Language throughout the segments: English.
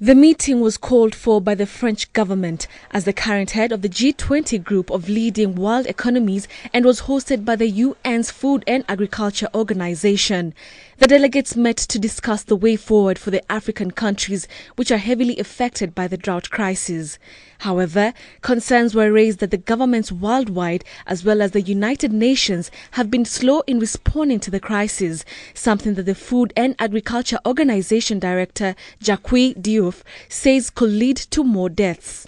The meeting was called for by the French government as the current head of the G20 group of leading world economies and was hosted by the UN's Food and Agriculture Organization. The delegates met to discuss the way forward for the African countries which are heavily affected by the drought crisis. However, concerns were raised that the governments worldwide as well as the United Nations have been slow in responding to the crisis, something that the Food and Agriculture Organization Director Jacques Diouf says could lead to more deaths.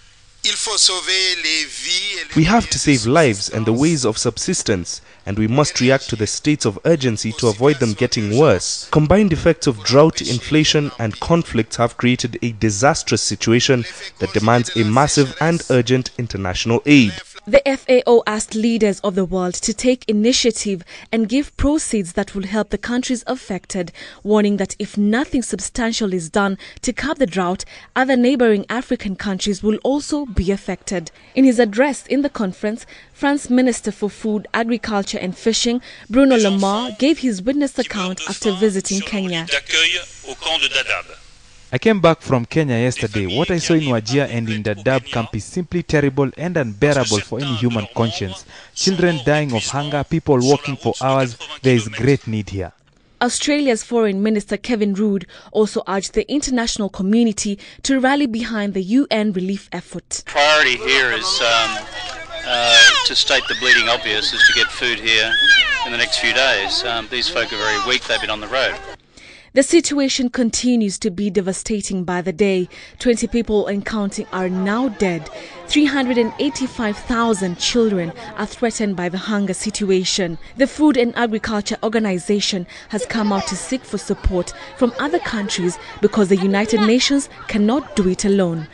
We have to save lives and the ways of subsistence, and we must react to the states of urgency to avoid them getting worse. Combined effects of drought, inflation and conflicts have created a disastrous situation that demands a massive and urgent international aid. The FAO asked leaders of the world to take initiative and give proceeds that will help the countries affected, warning that if nothing substantial is done to curb the drought, other neighboring African countries will also be affected. In his address in the conference, France's Minister for Food, Agriculture and Fishing, Bruno Le Maire, gave his witness account after visiting Kenya. I came back from Kenya yesterday. What I saw in Wajir and in Dadaab camp is simply terrible and unbearable for any human conscience. Children dying of hunger, people walking for hours. There is great need here. Australia's Foreign Minister Kevin Rudd also urged the international community to rally behind the UN relief effort. Priority here is to state the bleeding obvious, is to get food here in the next few days. These folk are very weak. They've been on the road. The situation continues to be devastating by the day. 20 people and counting are now dead. 385,000 children are threatened by the hunger situation. The Food and Agriculture Organization has come out to seek for support from other countries because the United Nations cannot do it alone.